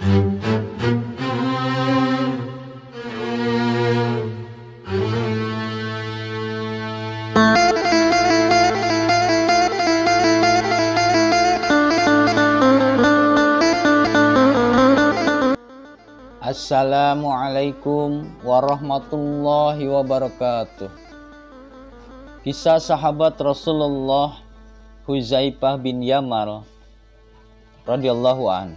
Assalamualaikum warahmatullahi wabarakatuh. Kisah sahabat Rasulullah Huzaifah bin Yaman radhiyallahu an.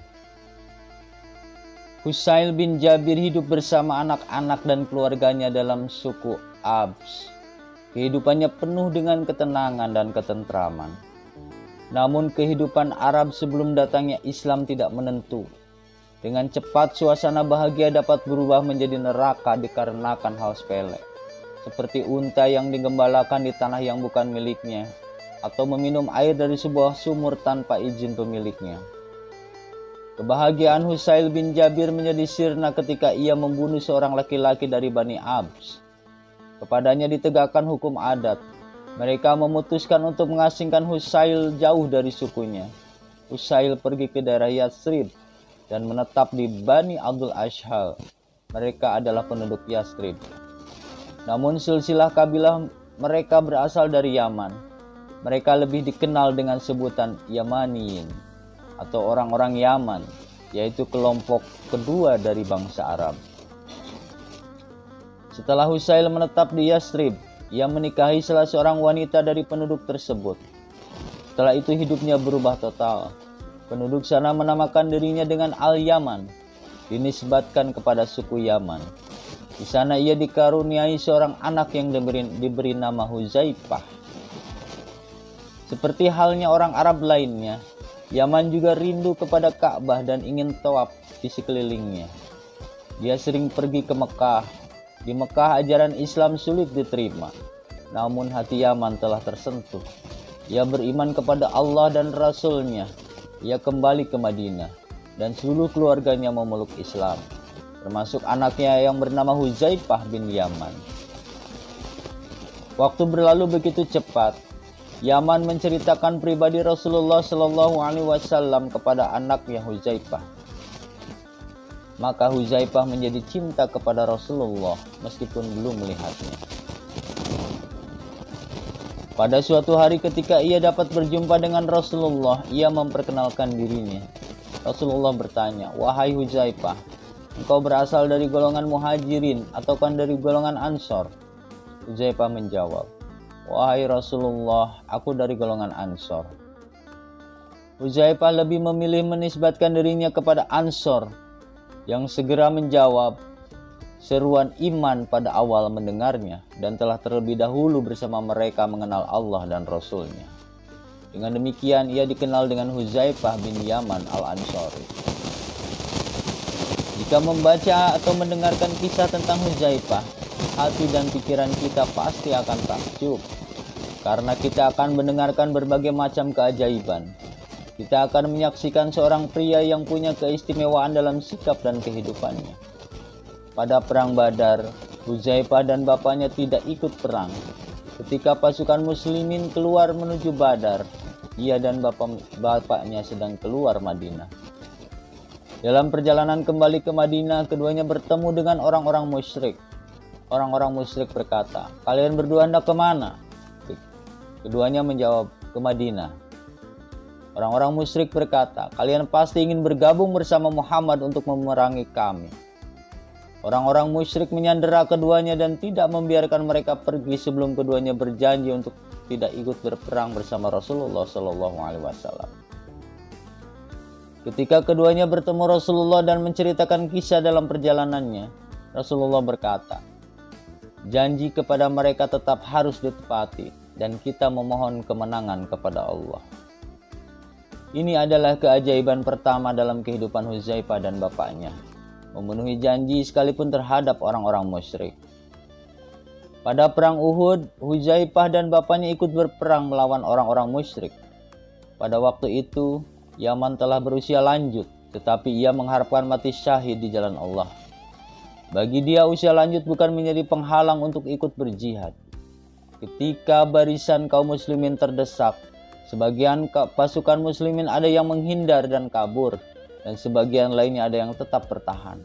Husail bin Jabir hidup bersama anak-anak dan keluarganya dalam suku Abs. Kehidupannya penuh dengan ketenangan dan ketentraman. Namun kehidupan Arab sebelum datangnya Islam tidak menentu. Dengan cepat suasana bahagia dapat berubah menjadi neraka dikarenakan hal sepele, seperti unta yang digembalakan di tanah yang bukan miliknya, atau meminum air dari sebuah sumur tanpa izin pemiliknya. Kebahagiaan Husail bin Jabir menjadi sirna ketika ia membunuh seorang laki-laki dari Bani Abs. Kepadanya ditegakkan hukum adat. Mereka memutuskan untuk mengasingkan Husail jauh dari sukunya. Husail pergi ke daerah Yathrib dan menetap di Bani Abdul Ashhal. Mereka adalah penduduk Yathrib. Namun silsilah kabilah mereka berasal dari Yaman. Mereka lebih dikenal dengan sebutan Yamaniyin atau orang-orang Yaman, yaitu kelompok kedua dari bangsa Arab. Setelah Husail menetap di Yathrib, ia menikahi salah seorang wanita dari penduduk tersebut. Setelah itu hidupnya berubah total. Penduduk sana menamakan dirinya dengan Al-Yaman, dinisbatkan kepada suku Yaman. Di sana ia dikaruniai seorang anak yang diberi nama Huzaifah. Seperti halnya orang Arab lainnya, Yaman juga rindu kepada Ka'bah dan ingin tawaf di sekelilingnya. Dia sering pergi ke Mekah. Di Mekah ajaran Islam sulit diterima, namun hati Yaman telah tersentuh. Ia beriman kepada Allah dan Rasul-Nya. Ia kembali ke Madinah dan seluruh keluarganya memeluk Islam, termasuk anaknya yang bernama Huzaifah bin Yaman. Waktu berlalu begitu cepat. Yaman menceritakan pribadi Rasulullah Shallallahu Alaihi Wasallam kepada anaknya Huzaifah. Maka Huzaifah menjadi cinta kepada Rasulullah meskipun belum melihatnya. Pada suatu hari ketika ia dapat berjumpa dengan Rasulullah, ia memperkenalkan dirinya. Rasulullah bertanya, "Wahai Huzaifah, engkau berasal dari golongan Muhajirin ataukah dari golongan Ansor?" Huzaifah menjawab, "Wahai Rasulullah, aku dari golongan Ansor." Huzaifah lebih memilih menisbatkan dirinya kepada Ansor, yang segera menjawab seruan iman pada awal mendengarnya dan telah terlebih dahulu bersama mereka mengenal Allah dan Rasul-Nya. Dengan demikian ia dikenal dengan Huzaifah bin Yaman al-Ansori. Jika membaca atau mendengarkan kisah tentang Huzaifah, hati dan pikiran kita pasti akan takjub, karena kita akan mendengarkan berbagai macam keajaiban. Kita akan menyaksikan seorang pria yang punya keistimewaan dalam sikap dan kehidupannya. Pada perang Badar, Huzaifah dan bapaknya tidak ikut perang. Ketika pasukan muslimin keluar menuju Badar, ia dan bapaknya sedang keluar Madinah. Dalam perjalanan kembali ke Madinah, keduanya bertemu dengan orang-orang musyrik. Orang-orang musyrik berkata, "Kalian berdua hendak kemana?" Keduanya menjawab, "Ke Madinah." Orang-orang musyrik berkata, "Kalian pasti ingin bergabung bersama Muhammad untuk memerangi kami." Orang-orang musyrik menyandera keduanya dan tidak membiarkan mereka pergi sebelum keduanya berjanji untuk tidak ikut berperang bersama Rasulullah Shallallahu Alaihi Wasallam. Ketika keduanya bertemu Rasulullah dan menceritakan kisah dalam perjalanannya, Rasulullah berkata, "Janji kepada mereka tetap harus ditepati dan kita memohon kemenangan kepada Allah." Ini adalah keajaiban pertama dalam kehidupan Huzaifah dan bapaknya. Memenuhi janji sekalipun terhadap orang-orang musyrik. Pada perang Uhud, Huzaifah dan bapaknya ikut berperang melawan orang-orang musyrik. Pada waktu itu, Yaman telah berusia lanjut, tetapi ia mengharapkan mati syahid di jalan Allah. Bagi dia, usia lanjut bukan menjadi penghalang untuk ikut berjihad. Ketika barisan kaum muslimin terdesak, sebagian pasukan muslimin ada yang menghindar dan kabur. dan sebagian lainnya ada yang tetap bertahan.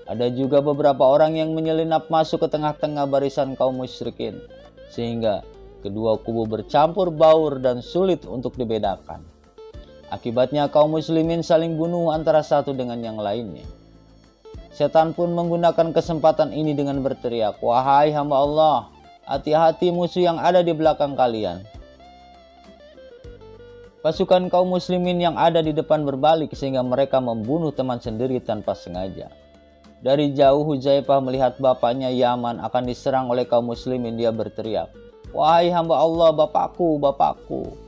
Ada juga beberapa orang yang menyelinap masuk ke tengah-tengah barisan kaum musyrikin, sehingga kedua kubu bercampur baur dan sulit untuk dibedakan. Akibatnya kaum muslimin saling bunuh antara satu dengan yang lainnya. Setan pun menggunakan kesempatan ini dengan berteriak, "Wahai hamba Allah, hati-hati musuh yang ada di belakang kalian." Pasukan kaum muslimin yang ada di depan berbalik sehingga mereka membunuh teman sendiri tanpa sengaja. Dari jauh Hudzaifah melihat bapaknya Yaman akan diserang oleh kaum muslimin. Dia berteriak, "Wahai hamba Allah, bapakku, bapakku."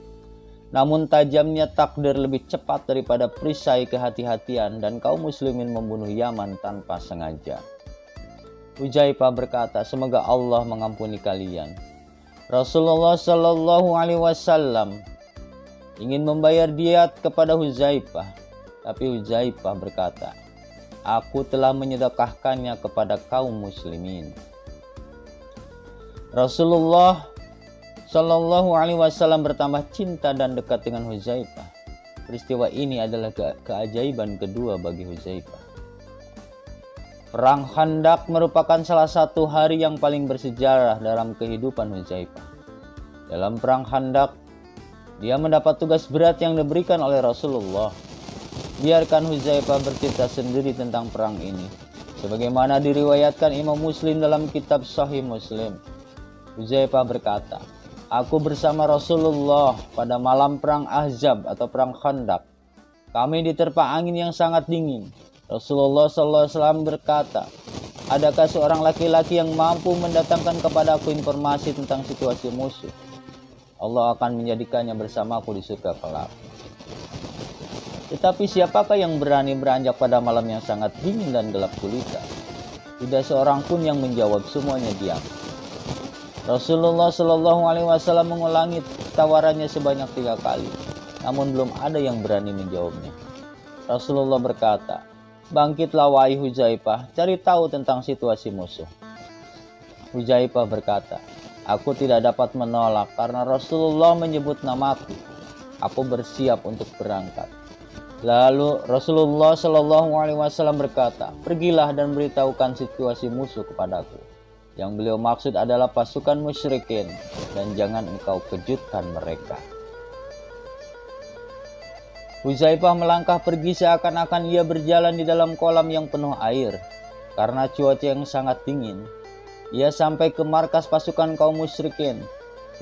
Namun tajamnya takdir lebih cepat daripada perisai kehati-hatian dan kaum muslimin membunuh Yaman tanpa sengaja. Hudzaifah berkata, "Semoga Allah mengampuni kalian." Rasulullah Shallallahu Alaihi Wasallam ingin membayar diat kepada Hudzaifah, tapi Hudzaifah berkata, "Aku telah menyedekahkannya kepada kaum muslimin." Rasulullah Shallallahu Alaihi Wasallam bertambah cinta dan dekat dengan Hudzaifah. Peristiwa ini adalah keajaiban kedua bagi Hudzaifah. Perang Khandaq merupakan salah satu hari yang paling bersejarah dalam kehidupan Hudzaifah. Dalam perang Khandaq, dia mendapat tugas berat yang diberikan oleh Rasulullah. Biarkan Hudzaifah bercerita sendiri tentang perang ini, sebagaimana diriwayatkan Imam Muslim dalam kitab Sahih Muslim. Hudzaifah berkata, "Aku bersama Rasulullah pada malam perang Ahzab atau perang Khandaq. Kami diterpa angin yang sangat dingin. Rasulullah SAW berkata, 'Adakah seorang laki-laki yang mampu mendatangkan kepadaku informasi tentang situasi musuh? Allah akan menjadikannya bersamaku di surga kelak.' Tetapi siapakah yang berani beranjak pada malam yang sangat dingin dan gelap gulita? Tidak seorang pun yang menjawab, semuanya diam. Rasulullah Shallallahu Alaihi Wasallam mengulangi tawarannya sebanyak 3 kali, namun belum ada yang berani menjawabnya. Rasulullah berkata, 'Bangkitlah wahai Hudzaifah, cari tahu tentang situasi musuh.' Hudzaifah berkata, 'Aku tidak dapat menolak karena Rasulullah menyebut namaku. Aku bersiap untuk berangkat.' Lalu Rasulullah Shallallahu Alaihi Wasallam berkata, 'Pergilah dan beritahukan situasi musuh kepadaku.' Yang beliau maksud adalah pasukan musyrikin, dan jangan engkau kejutkan mereka." Hudzaifah melangkah pergi seakan-akan ia berjalan di dalam kolam yang penuh air. Karena cuaca yang sangat dingin, ia sampai ke markas pasukan kaum musyrikin.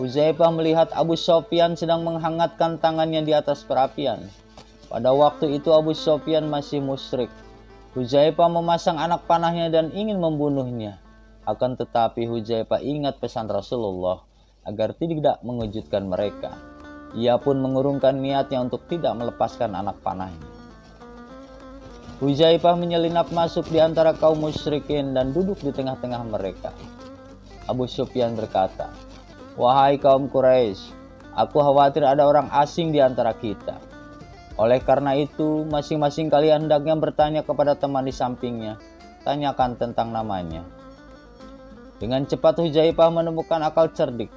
Hudzaifah melihat Abu Sufyan sedang menghangatkan tangannya di atas perapian. Pada waktu itu Abu Sufyan masih musyrik. Hudzaifah memasang anak panahnya dan ingin membunuhnya. Akan tetapi Hudzaifah ingat pesan Rasulullah agar tidak mengejutkan mereka. Ia pun mengurungkan niatnya untuk tidak melepaskan anak panahnya. Hudzaifah menyelinap masuk di antara kaum musyrikin dan duduk di tengah-tengah mereka. Abu Sufyan berkata, "Wahai kaum Quraisy, aku khawatir ada orang asing di antara kita. Oleh karena itu, masing-masing kalian hendaknya bertanya kepada teman di sampingnya. Tanyakan tentang namanya." Dengan cepat Hudzaifah menemukan akal cerdik.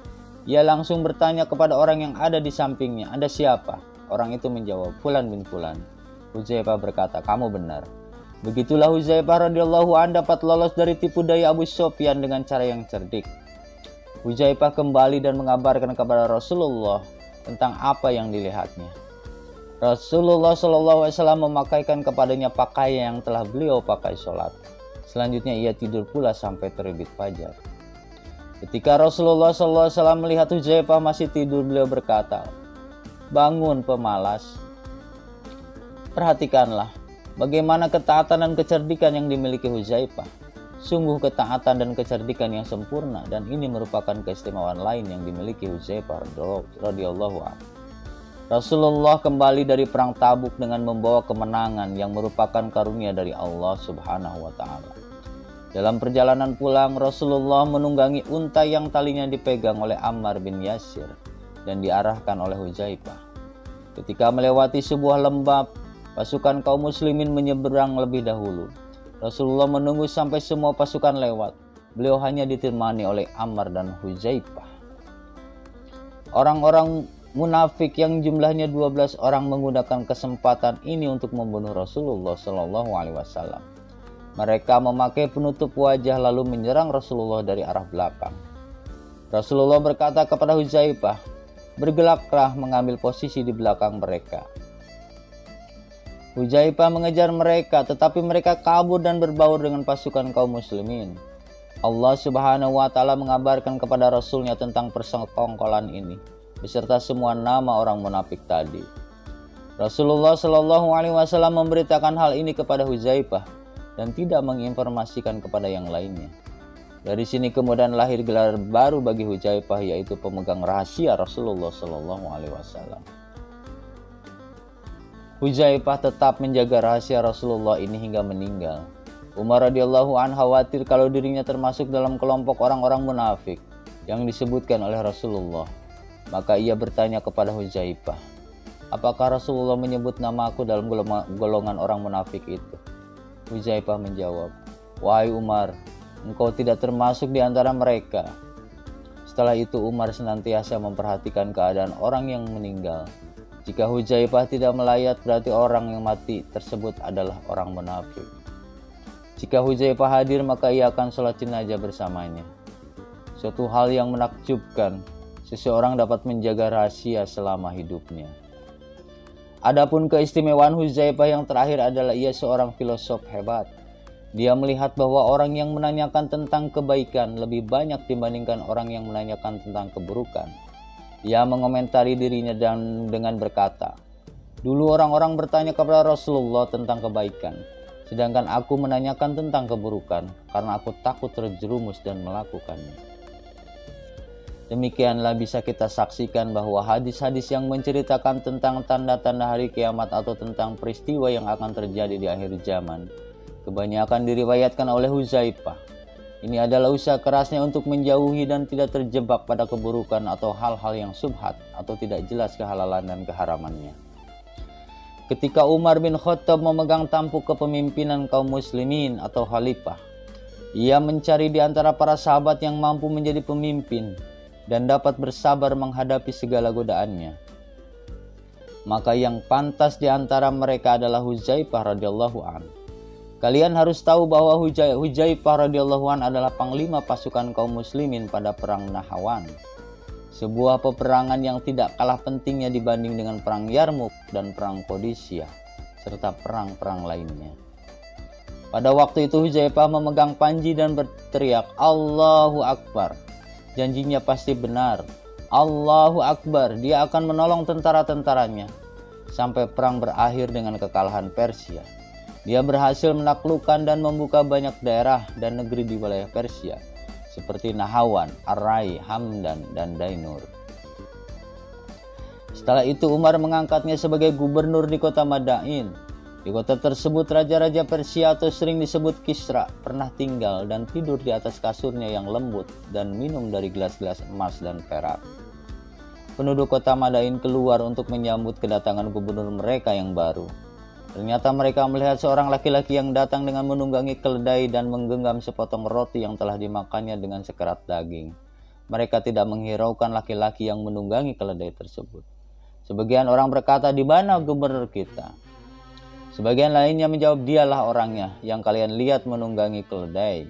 Ia langsung bertanya kepada orang yang ada di sampingnya, "Anda siapa?" Orang itu menjawab, "Fulan bin Fulan." Hudzaifah berkata, "Kamu benar." Begitulah Hudzaifah radhiyallahu anhu dapat lolos dari tipu daya Abu Sufyan dengan cara yang cerdik. Hudzaifah kembali dan mengabarkan kepada Rasulullah tentang apa yang dilihatnya. Rasulullah SAW memakaikan kepadanya pakaian yang telah beliau pakai sholat. Selanjutnya ia tidur pula sampai terbit fajar. Ketika Rasulullah SAW melihat Hudzaifah masih tidur, beliau berkata, "Bangun pemalas." Perhatikanlah bagaimana ketaatan dan kecerdikan yang dimiliki Hudzaifah. Sungguh ketaatan dan kecerdikan yang sempurna, dan ini merupakan keistimewaan lain yang dimiliki Hudzaifah radhiyallahu anhu. Rasulullah kembali dari perang Tabuk dengan membawa kemenangan yang merupakan karunia dari Allah Subhanahu wa Ta'ala. Dalam perjalanan pulang, Rasulullah menunggangi unta yang talinya dipegang oleh Ammar bin Yasir dan diarahkan oleh Hudzaifah. Ketika melewati sebuah lembah, pasukan kaum muslimin menyeberang lebih dahulu. Rasulullah menunggu sampai semua pasukan lewat. Beliau hanya ditemani oleh Ammar dan Hudzaifah. Orang-orang munafik yang jumlahnya 12 orang menggunakan kesempatan ini untuk membunuh Rasulullah Shallallahu Alaihi Wasallam. Mereka memakai penutup wajah lalu menyerang Rasulullah dari arah belakang. Rasulullah berkata kepada Hudzaifah, "Bergeraklah mengambil posisi di belakang mereka." Hudzaifah mengejar mereka, tetapi mereka kabur dan berbaur dengan pasukan kaum muslimin. Allah Subhanahu wa Ta'ala mengabarkan kepada Rasulnya tentang persekongkolan ini beserta semua nama orang munafik tadi. Rasulullah Shallallahu Alaihi Wasallam memberitakan hal ini kepada Hudzaifah dan tidak menginformasikan kepada yang lainnya. Dari sini kemudian lahir gelar baru bagi Hudzaifah, yaitu pemegang rahasia Rasulullah Shallallahu Alaihi Wasallam. Hudzaifah tetap menjaga rahasia Rasulullah ini hingga meninggal. Umar radhiyallahu anhu khawatir kalau dirinya termasuk dalam kelompok orang-orang munafik yang disebutkan oleh Rasulullah. Maka ia bertanya kepada Hudzaifah, "Apakah Rasulullah menyebut nama aku dalam golongan orang munafik itu?" Hudzaifah menjawab, "Wahai Umar, engkau tidak termasuk di antara mereka." Setelah itu Umar senantiasa memperhatikan keadaan orang yang meninggal. Jika Hudzaifah tidak melayat, berarti orang yang mati tersebut adalah orang munafik. Jika Hudzaifah hadir, maka ia akan sholat jenazah bersamanya. Suatu hal yang menakjubkan, seseorang dapat menjaga rahasia selama hidupnya. Adapun keistimewaan Hudzaifah yang terakhir adalah ia seorang filosof hebat. Dia melihat bahwa orang yang menanyakan tentang kebaikan lebih banyak dibandingkan orang yang menanyakan tentang keburukan. Ia mengomentari dirinya dengan berkata, "Dulu orang-orang bertanya kepada Rasulullah tentang kebaikan, sedangkan aku menanyakan tentang keburukan karena aku takut terjerumus dan melakukannya." Demikianlah bisa kita saksikan bahwa hadis-hadis yang menceritakan tentang tanda-tanda hari kiamat atau tentang peristiwa yang akan terjadi di akhir zaman kebanyakan diriwayatkan oleh Hudzaifah. Ini adalah usaha kerasnya untuk menjauhi dan tidak terjebak pada keburukan atau hal-hal yang syubhat atau tidak jelas kehalalan dan keharamannya. Ketika Umar bin Khattab memegang tampuk kepemimpinan kaum muslimin atau khalifah, ia mencari di antara para sahabat yang mampu menjadi pemimpin dan dapat bersabar menghadapi segala godaannya. Maka yang pantas di antara mereka adalah Hudzaifah radhiyallahu an. Kalian harus tahu bahwa Hudzaifah radhiyallahu an adalah panglima pasukan kaum muslimin pada perang Nahrawan, sebuah peperangan yang tidak kalah pentingnya dibanding dengan perang Yarmuk dan perang Qadisiyah serta perang-perang lainnya. Pada waktu itu Hudzaifah memegang panji dan berteriak, "Allahu Akbar." Janjinya pasti benar. Allahu Akbar, dia akan menolong tentara-tentaranya sampai perang berakhir dengan kekalahan Persia. Dia berhasil menaklukkan dan membuka banyak daerah dan negeri di wilayah Persia seperti Nahrawan, Ar-Rai, Hamdan, dan Dainur. Setelah itu Umar mengangkatnya sebagai gubernur di kota Madain. Di kota tersebut raja-raja Persia atau sering disebut Kisra pernah tinggal dan tidur di atas kasurnya yang lembut dan minum dari gelas-gelas emas dan perak. Penduduk kota Madain keluar untuk menyambut kedatangan gubernur mereka yang baru. Ternyata mereka melihat seorang laki-laki yang datang dengan menunggangi keledai dan menggenggam sepotong roti yang telah dimakannya dengan sekerat daging. Mereka tidak menghiraukan laki-laki yang menunggangi keledai tersebut. Sebagian orang berkata, "Di mana gubernur kita?" Sebagian lainnya menjawab, "Dialah orangnya yang kalian lihat menunggangi keledai."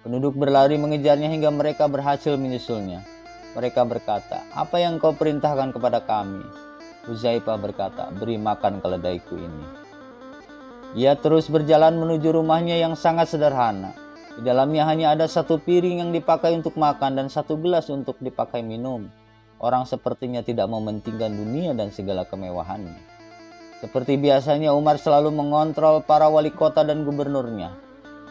Penduduk berlari mengejarnya hingga mereka berhasil menyusulnya. Mereka berkata, "Apa yang kau perintahkan kepada kami?" Hudzaifah berkata, "Beri makan keledaiku ini." Ia terus berjalan menuju rumahnya yang sangat sederhana. Di dalamnya hanya ada satu piring yang dipakai untuk makan dan satu gelas untuk dipakai minum. Orang sepertinya tidak mementingkan dunia dan segala kemewahannya. Seperti biasanya Umar selalu mengontrol para wali kota dan gubernurnya,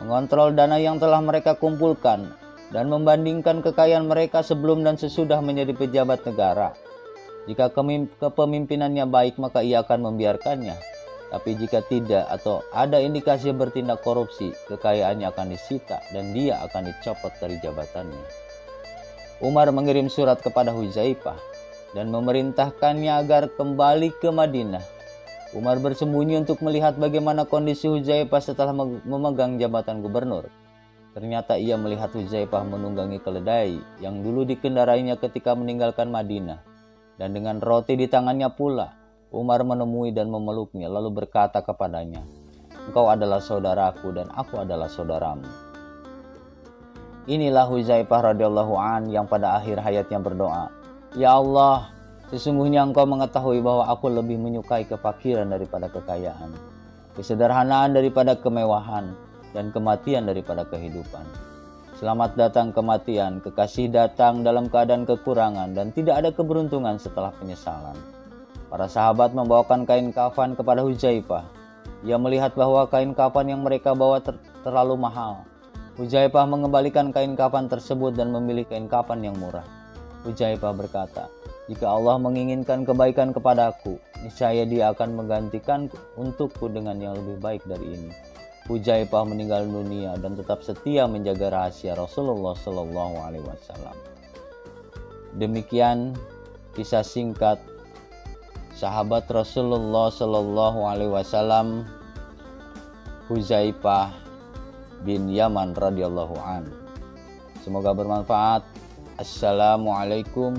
mengontrol dana yang telah mereka kumpulkan, dan membandingkan kekayaan mereka sebelum dan sesudah menjadi pejabat negara. Jika kepemimpinannya baik maka ia akan membiarkannya, tapi jika tidak atau ada indikasi bertindak korupsi, kekayaannya akan disita dan dia akan dicopot dari jabatannya. Umar mengirim surat kepada Hudzaifah dan memerintahkannya agar kembali ke Madinah. Umar bersembunyi untuk melihat bagaimana kondisi Hudzaifah setelah memegang jabatan gubernur. Ternyata ia melihat Hudzaifah menunggangi keledai yang dulu dikendarainya ketika meninggalkan Madinah. Dan dengan roti di tangannya pula, Umar menemui dan memeluknya, lalu berkata kepadanya, "Engkau adalah saudaraku dan aku adalah saudaramu." Inilah Hudzaifah radhiyallahu an yang pada akhir hayatnya berdoa, "Ya Allah, sesungguhnya Engkau mengetahui bahwa aku lebih menyukai kefakiran daripada kekayaan, kesederhanaan daripada kemewahan, dan kematian daripada kehidupan. Selamat datang kematian, kekasih datang dalam keadaan kekurangan, dan tidak ada keberuntungan setelah penyesalan." Para sahabat membawakan kain kafan kepada Hudzaifah. Ia melihat bahwa kain kafan yang mereka bawa terlalu mahal. Hudzaifah mengembalikan kain kafan tersebut dan memilih kain kafan yang murah. Hudzaifah berkata, "Jika Allah menginginkan kebaikan kepadaku, niscaya Dia akan menggantikan untukku dengan yang lebih baik dari ini." Hudzaifah meninggal dunia dan tetap setia menjaga rahasia Rasulullah Shallallahu Alaihi Wasallam. Demikian kisah singkat sahabat Rasulullah Shallallahu Alaihi Wasallam, Hudzaifah bin Yaman radhiyallahu an. Semoga bermanfaat. Assalamualaikum.